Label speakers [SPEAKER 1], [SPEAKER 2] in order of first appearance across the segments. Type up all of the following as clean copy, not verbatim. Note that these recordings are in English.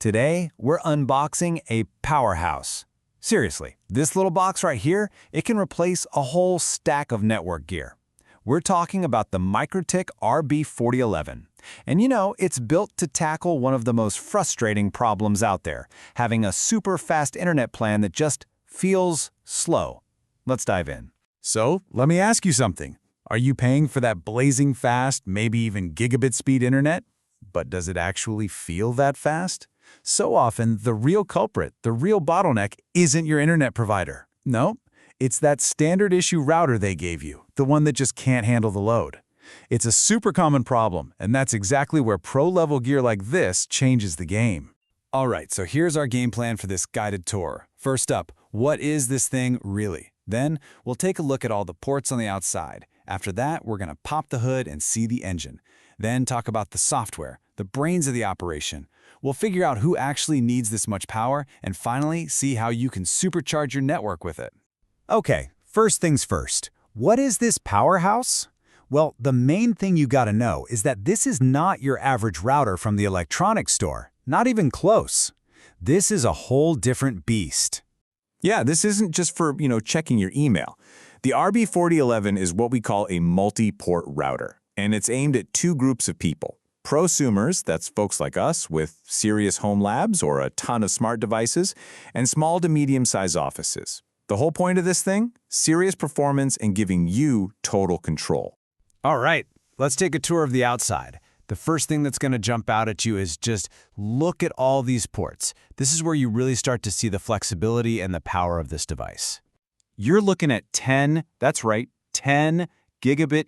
[SPEAKER 1] Today, we're unboxing a Powerhouse. Seriously, this little box right here, it can replace a whole stack of network gear. We're talking about the MikroTik RB4011. And you know, it's built to tackle one of the most frustrating problems out there, having a super fast internet plan that just feels slow. Let's dive in.
[SPEAKER 2] So, let me ask you something. Are you paying for that blazing fast, maybe even gigabit speed internet? But does it actually feel that fast? So often, the real culprit, the real bottleneck, isn't your internet provider. No, it's that standard issue router they gave you, the one that just can't handle the load. It's a super common problem, and that's exactly where pro-level gear like this changes the game.
[SPEAKER 1] All right, so here's our game plan for this guided tour. First up, what is this thing really? Then, we'll take a look at all the ports on the outside. After that, we're going to pop the hood and see the engine. Then talk about the software, the brains of the operation. We'll figure out who actually needs this much power, and finally, see how you can supercharge your network with it.
[SPEAKER 3] Okay, first things first. What is this Powerhouse? Well, the main thing you gotta know is that this is not your average router from the electronics store. Not even close. This is a whole different beast.
[SPEAKER 4] Yeah, this isn't just for, checking your email. The RB4011 is what we call a multi-port router, and it's aimed at two groups of people. Prosumers, that's folks like us with serious home labs or a ton of smart devices, and small to medium-sized offices. The whole point of this thing? Serious performance and giving you total control.
[SPEAKER 1] All right, let's take a tour of the outside. The first thing that's going to jump out at you is just look at all these ports. This is where you really start to see the flexibility and the power of this device. You're looking at 10 gigabit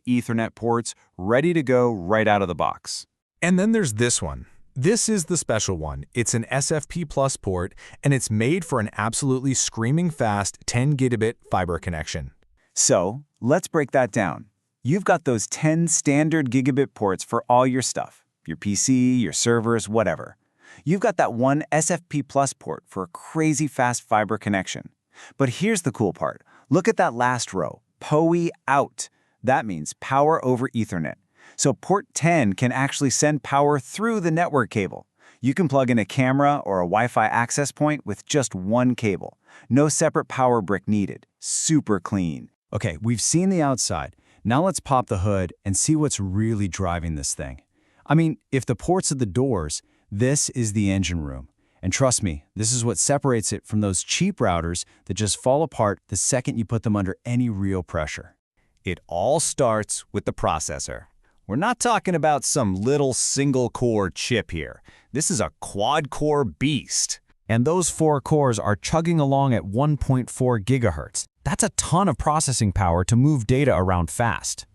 [SPEAKER 1] Ethernet ports ready to go right out of the box.
[SPEAKER 2] And then there's this one. This is the special one. It's an SFP Plus port, and it's made for an absolutely screaming fast 10 gigabit fiber connection.
[SPEAKER 3] So, let's break that down. You've got those 10 standard gigabit ports for all your stuff, your PC, your servers, whatever. You've got that one SFP Plus port for a crazy fast fiber connection. But here's the cool part. Look at that last row, PoE out. That means power over Ethernet. So port 10 can actually send power through the network cable. You can plug in a camera or a Wi-Fi access point with just one cable. No separate power brick needed. Super clean.
[SPEAKER 1] Okay, we've seen the outside. Now let's pop the hood and see what's really driving this thing. I mean, if the ports are the doors, this is the engine room. And trust me, this is what separates it from those cheap routers that just fall apart the second you put them under any real pressure.
[SPEAKER 3] It all starts with the processor. We're not talking about some little single-core chip here. This is a quad-core beast.
[SPEAKER 1] And those 4 cores are chugging along at 1.4 gigahertz. That's a ton of processing power to move data around fast.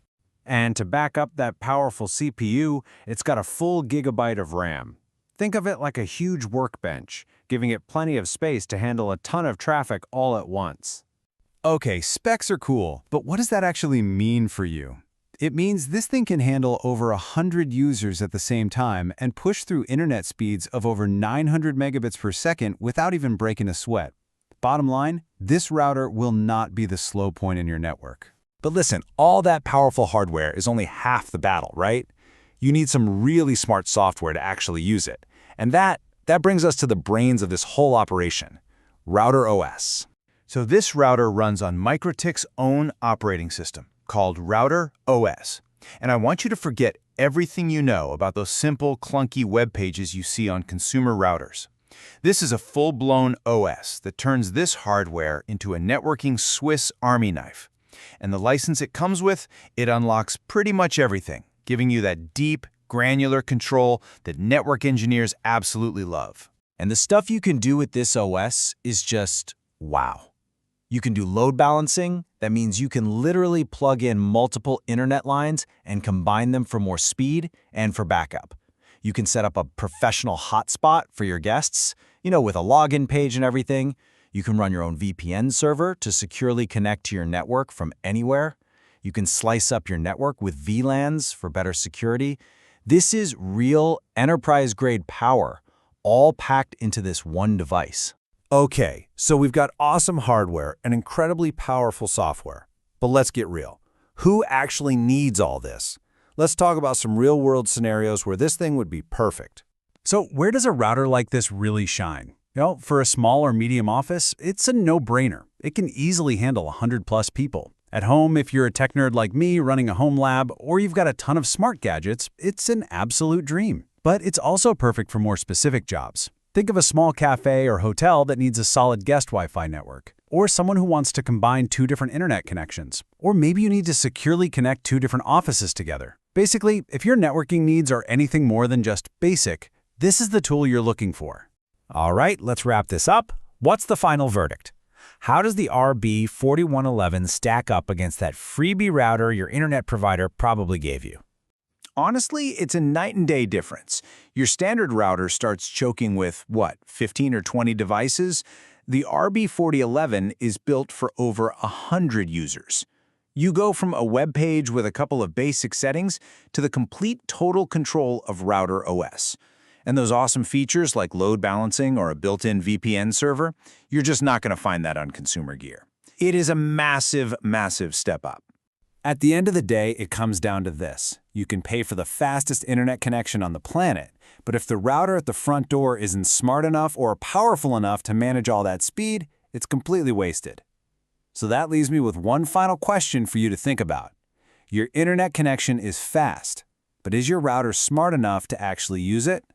[SPEAKER 1] And to back up that powerful CPU, it's got a full gigabyte of RAM. Think of it like a huge workbench, giving it plenty of space to handle a ton of traffic all at once. Okay, specs are cool, but what does that actually mean for you? It means this thing can handle over 100 users at the same time and push through internet speeds of over 900 megabits per second without even breaking a sweat. Bottom line, this router will not be the slow point in your network.
[SPEAKER 4] But listen, all that powerful hardware is only half the battle, right? You need some really smart software to actually use it. And that brings us to the brains of this whole operation, Router OS.
[SPEAKER 3] So this router runs on MikroTik's own operating system, called Router OS. And I want you to forget everything you know about those simple, clunky web pages you see on consumer routers. This is a full-blown OS that turns this hardware into a networking Swiss Army knife. And the license it comes with, it unlocks pretty much everything, giving you that deep, granular control that network engineers absolutely love.
[SPEAKER 1] And the stuff you can do with this OS is just wow. You can do load balancing. That means you can literally plug in multiple internet lines and combine them for more speed and for backup. You can set up a professional hotspot for your guests, with a login page and everything. You can run your own VPN server to securely connect to your network from anywhere. You can slice up your network with VLANs for better security. This is real enterprise-grade power, all packed into this one device.
[SPEAKER 2] Okay, so we've got awesome hardware and incredibly powerful software. But let's get real. Who actually needs all this? Let's talk about some real-world scenarios where this thing would be perfect. So where does a router like this really shine? Well, for a small or medium office, it's a no-brainer. It can easily handle 100+ people. At home, if you're a tech nerd like me running a home lab, or you've got a ton of smart gadgets, it's an absolute dream. But it's also perfect for more specific jobs. Think of a small cafe or hotel that needs a solid guest Wi-Fi network, or someone who wants to combine 2 different internet connections, or maybe you need to securely connect 2 different offices together. Basically, if your networking needs are anything more than just basic, this is the tool you're looking for.
[SPEAKER 1] All right, let's wrap this up. What's the final verdict? How does the RB4111 stack up against that freebie router your internet provider probably gave you?
[SPEAKER 3] Honestly, it's a night and day difference. Your standard router starts choking with, 15 or 20 devices? The RB4011 is built for over 100 users. You go from a web page with a couple of basic settings to the complete total control of router OS. And those awesome features like load balancing or a built-in VPN server, you're just not going to find that on consumer gear. It is a massive, massive step up.
[SPEAKER 1] At the end of the day, it comes down to this. You can pay for the fastest internet connection on the planet, but if the router at the front door isn't smart enough or powerful enough to manage all that speed, it's completely wasted. So that leaves me with one final question for you to think about. Your internet connection is fast, but is your router smart enough to actually use it?